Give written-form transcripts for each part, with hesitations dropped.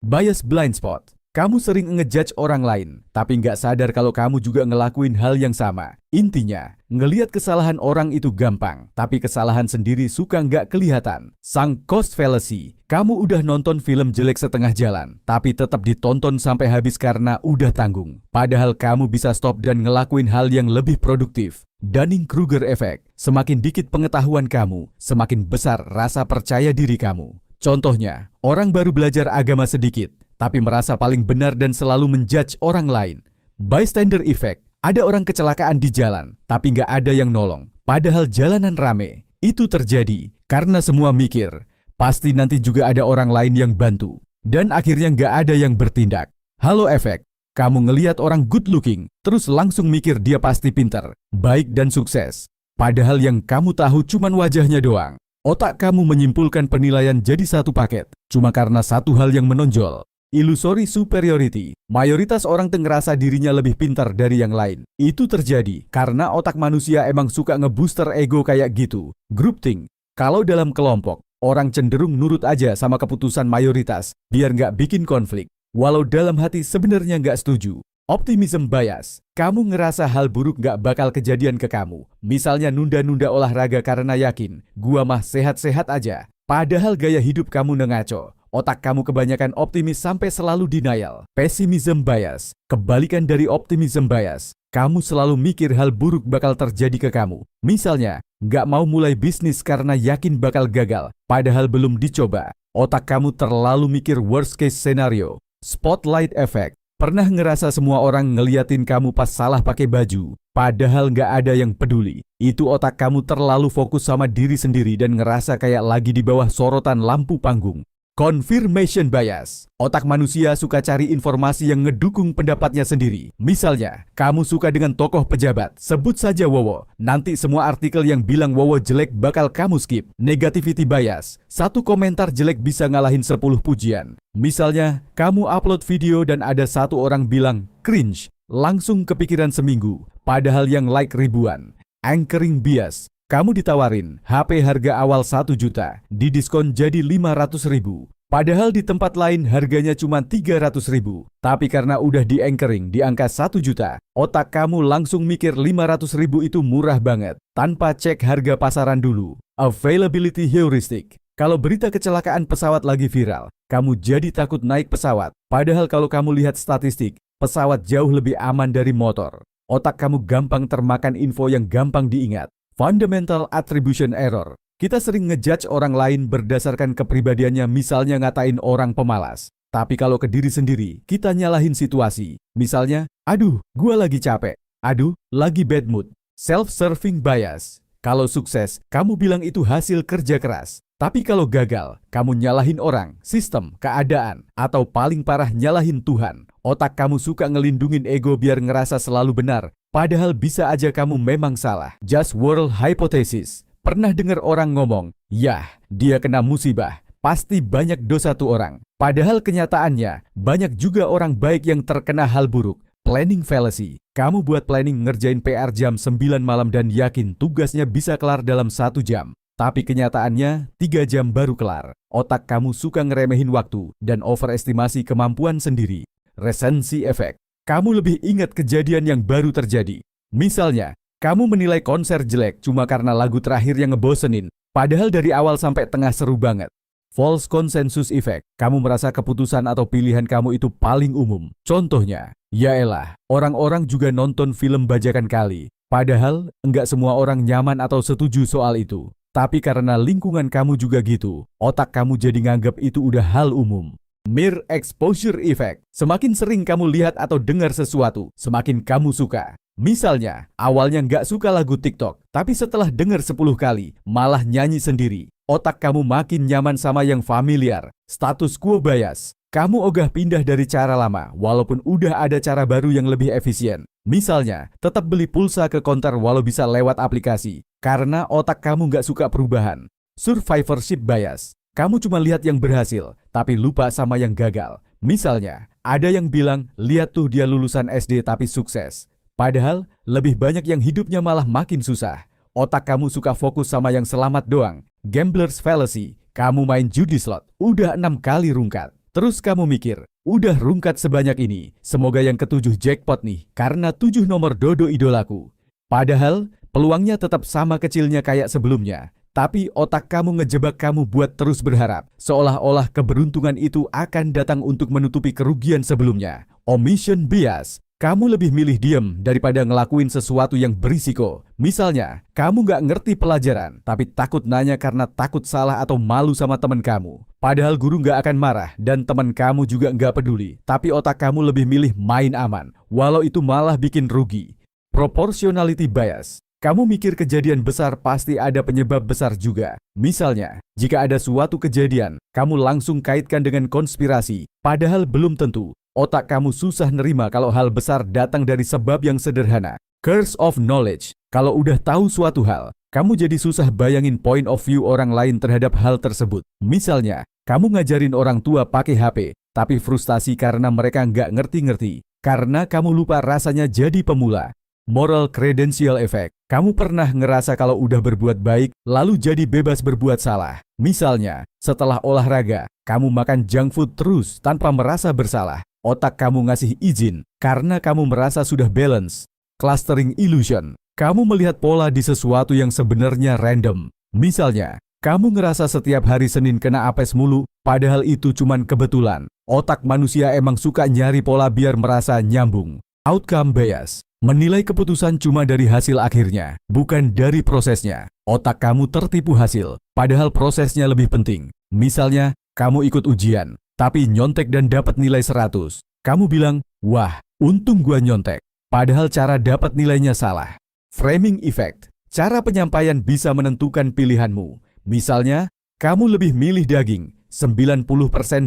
Bias blind spot. Kamu sering ngejudge orang lain, tapi nggak sadar kalau kamu juga ngelakuin hal yang sama. Intinya, ngelihat kesalahan orang itu gampang, tapi kesalahan sendiri suka nggak kelihatan. Sunk cost fallacy. Kamu udah nonton film jelek setengah jalan, tapi tetap ditonton sampai habis karena udah tanggung. Padahal kamu bisa stop dan ngelakuin hal yang lebih produktif. Dunning-Kruger effect. Semakin dikit pengetahuan kamu, semakin besar rasa percaya diri kamu. Contohnya, orang baru belajar agama sedikit, tapi merasa paling benar dan selalu menjudge orang lain. Bystander effect. Ada orang kecelakaan di jalan, tapi nggak ada yang nolong. Padahal jalanan rame. Itu terjadi karena semua mikir, pasti nanti juga ada orang lain yang bantu. Dan akhirnya nggak ada yang bertindak. Halo effect. Kamu ngelihat orang good looking, terus langsung mikir dia pasti pintar, baik dan sukses. Padahal yang kamu tahu cuman wajahnya doang. Otak kamu menyimpulkan penilaian jadi satu paket, cuma karena satu hal yang menonjol. Illusory superiority. Mayoritas orang ngerasa dirinya lebih pintar dari yang lain. Itu terjadi karena otak manusia emang suka ngebooster ego kayak gitu. Groupthink. Kalau dalam kelompok, orang cenderung nurut aja sama keputusan mayoritas, biar nggak bikin konflik. Walau dalam hati sebenarnya nggak setuju. Optimism bias. Kamu ngerasa hal buruk nggak bakal kejadian ke kamu. Misalnya nunda-nunda olahraga karena yakin, gua mah sehat-sehat aja. Padahal gaya hidup kamu ngaco. Otak kamu kebanyakan optimis sampai selalu denial. Pessimism bias. Kebalikan dari optimism bias. Kamu selalu mikir hal buruk bakal terjadi ke kamu. Misalnya, nggak mau mulai bisnis karena yakin bakal gagal. Padahal belum dicoba. Otak kamu terlalu mikir worst case scenario. Spotlight effect. Pernah ngerasa semua orang ngeliatin kamu pas salah pakai baju, padahal nggak ada yang peduli. Itu otak kamu terlalu fokus sama diri sendiri dan ngerasa kayak lagi di bawah sorotan lampu panggung. Confirmation bias. Otak manusia suka cari informasi yang ngedukung pendapatnya sendiri. Misalnya, kamu suka dengan tokoh pejabat, sebut saja Wowo. Nanti semua artikel yang bilang Wowo jelek bakal kamu skip. Negativity bias. Satu komentar jelek bisa ngalahin 10 pujian. Misalnya, kamu upload video dan ada satu orang bilang cringe. Langsung kepikiran seminggu, padahal yang like ribuan. Anchoring bias. Kamu ditawarin HP harga awal 1 juta, didiskon jadi 500 ribu. Padahal di tempat lain harganya cuma 300 ribu. Tapi karena udah di-anchoring di angka 1 juta, otak kamu langsung mikir 500 ribu itu murah banget, tanpa cek harga pasaran dulu. Availability heuristic. Kalau berita kecelakaan pesawat lagi viral, kamu jadi takut naik pesawat. Padahal kalau kamu lihat statistik, pesawat jauh lebih aman dari motor. Otak kamu gampang termakan info yang gampang diingat. Fundamental attribution error. Kita sering ngejudge orang lain berdasarkan kepribadiannya, misalnya ngatain orang pemalas. Tapi kalau ke diri sendiri, kita nyalahin situasi. Misalnya, aduh, gua lagi capek. Aduh, lagi bad mood. Self-serving bias. Kalau sukses, kamu bilang itu hasil kerja keras. Tapi kalau gagal, kamu nyalahin orang, sistem, keadaan, atau paling parah nyalahin Tuhan. Otak kamu suka ngelindungin ego biar ngerasa selalu benar. Padahal bisa aja kamu memang salah. Just world hypothesis. Pernah dengar orang ngomong, yah, dia kena musibah, pasti banyak dosa tuh orang. Padahal kenyataannya, banyak juga orang baik yang terkena hal buruk. Planning fallacy. Kamu buat planning ngerjain PR jam 9 malam dan yakin tugasnya bisa kelar dalam 1 jam. Tapi kenyataannya, 3 jam baru kelar. Otak kamu suka ngeremehin waktu dan overestimasi kemampuan sendiri. Recency effect. Kamu lebih ingat kejadian yang baru terjadi. Misalnya, kamu menilai konser jelek cuma karena lagu terakhir yang ngebosenin, padahal dari awal sampai tengah seru banget. False consensus effect. Kamu merasa keputusan atau pilihan kamu itu paling umum. Contohnya, yaelah, orang-orang juga nonton film bajakan kali. Padahal, enggak semua orang nyaman atau setuju soal itu. Tapi karena lingkungan kamu juga gitu, otak kamu jadi nganggap itu udah hal umum. Mere exposure effect. Semakin sering kamu lihat atau dengar sesuatu, semakin kamu suka. Misalnya, awalnya nggak suka lagu TikTok, tapi setelah dengar 10 kali, malah nyanyi sendiri. Otak kamu makin nyaman sama yang familiar. Status quo bias. Kamu ogah pindah dari cara lama, walaupun udah ada cara baru yang lebih efisien. Misalnya, tetap beli pulsa ke konter walau bisa lewat aplikasi. Karena otak kamu nggak suka perubahan. Survivorship bias. Kamu cuma lihat yang berhasil, tapi lupa sama yang gagal. Misalnya, ada yang bilang, lihat tuh dia lulusan SD tapi sukses. Padahal, lebih banyak yang hidupnya malah makin susah. Otak kamu suka fokus sama yang selamat doang. Gambler's fallacy. Kamu main judi slot, udah 6 kali rungkat. Terus kamu mikir, udah rungkat sebanyak ini, semoga yang ketujuh jackpot nih, karena 7 nomor dodo idolaku. Padahal, peluangnya tetap sama kecilnya kayak sebelumnya. Tapi otak kamu ngejebak kamu buat terus berharap, seolah-olah keberuntungan itu akan datang untuk menutupi kerugian sebelumnya. Omission bias. Kamu lebih milih diem daripada ngelakuin sesuatu yang berisiko. Misalnya, kamu nggak ngerti pelajaran, tapi takut nanya karena takut salah atau malu sama teman kamu. Padahal guru nggak akan marah dan teman kamu juga nggak peduli. Tapi otak kamu lebih milih main aman, walau itu malah bikin rugi. Proportionality bias. Kamu mikir kejadian besar pasti ada penyebab besar juga. Misalnya, jika ada suatu kejadian, kamu langsung kaitkan dengan konspirasi, padahal belum tentu. Otak kamu susah nerima kalau hal besar datang dari sebab yang sederhana. Curse of knowledge. Kalau udah tahu suatu hal, kamu jadi susah bayangin point of view orang lain terhadap hal tersebut. Misalnya, kamu ngajarin orang tua pakai HP, tapi frustasi karena mereka nggak ngerti-ngerti. Karena kamu lupa rasanya jadi pemula. Moral credential effect. Kamu pernah ngerasa kalau udah berbuat baik, lalu jadi bebas berbuat salah. Misalnya, setelah olahraga, kamu makan junk food terus tanpa merasa bersalah. Otak kamu ngasih izin karena kamu merasa sudah balance. Clustering illusion. Kamu melihat pola di sesuatu yang sebenarnya random. Misalnya, kamu ngerasa setiap hari Senin kena apes mulu, padahal itu cuman kebetulan. Otak manusia emang suka nyari pola biar merasa nyambung. Outcome bias. Menilai keputusan cuma dari hasil akhirnya, bukan dari prosesnya. Otak kamu tertipu hasil, padahal prosesnya lebih penting. Misalnya, kamu ikut ujian, tapi nyontek dan dapat nilai 100. Kamu bilang, wah, untung gua nyontek. Padahal cara dapat nilainya salah. Framing effect. Cara penyampaian bisa menentukan pilihanmu. Misalnya, kamu lebih milih daging, 90%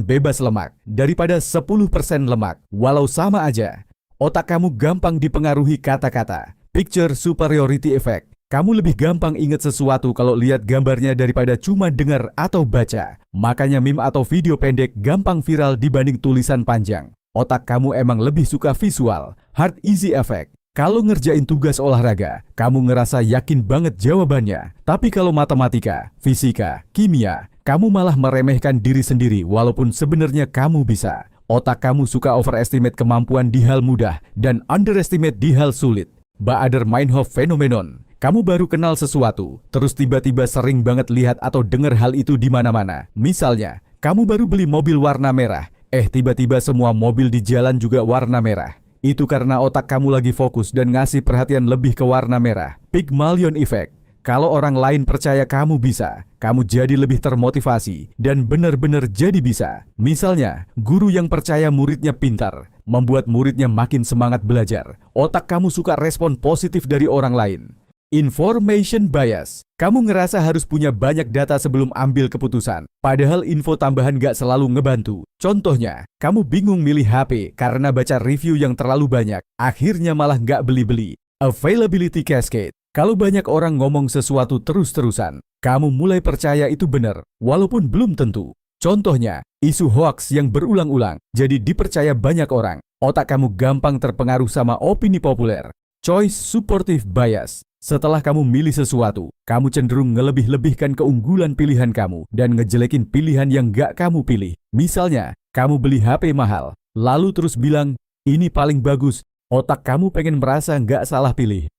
bebas lemak, daripada 10% lemak, walau sama aja. Otak kamu gampang dipengaruhi kata-kata. Picture superiority effect. Kamu lebih gampang ingat sesuatu kalau lihat gambarnya daripada cuma dengar atau baca. Makanya meme atau video pendek gampang viral dibanding tulisan panjang. Otak kamu emang lebih suka visual. Hard easy effect. Kalau ngerjain tugas olahraga, kamu ngerasa yakin banget jawabannya. Tapi kalau matematika, fisika, kimia, kamu malah meremehkan diri sendiri walaupun sebenarnya kamu bisa. Otak kamu suka overestimate kemampuan di hal mudah dan underestimate di hal sulit. Bader-Meinhof phenomenon. Kamu baru kenal sesuatu, terus tiba-tiba sering banget lihat atau dengar hal itu di mana-mana. Misalnya, kamu baru beli mobil warna merah, tiba-tiba semua mobil di jalan juga warna merah. Itu karena otak kamu lagi fokus dan ngasih perhatian lebih ke warna merah. Pygmalion effect. Kalau orang lain percaya kamu bisa, kamu jadi lebih termotivasi dan benar-benar jadi bisa. Misalnya, guru yang percaya muridnya pintar, membuat muridnya makin semangat belajar. Otak kamu suka respon positif dari orang lain. Information bias. Kamu ngerasa harus punya banyak data sebelum ambil keputusan. Padahal info tambahan gak selalu ngebantu. Contohnya, kamu bingung milih HP karena baca review yang terlalu banyak. Akhirnya malah gak beli-beli. Availability cascade. Kalau banyak orang ngomong sesuatu terus-terusan, kamu mulai percaya itu benar, walaupun belum tentu. Contohnya, isu hoaks yang berulang-ulang, jadi dipercaya banyak orang. Otak kamu gampang terpengaruh sama opini populer. Choice supportive bias. Setelah kamu milih sesuatu, kamu cenderung ngelebih-lebihkan keunggulan pilihan kamu dan ngejelekin pilihan yang gak kamu pilih. Misalnya, kamu beli HP mahal, lalu terus bilang, ini paling bagus. Otak kamu pengen merasa gak salah pilih.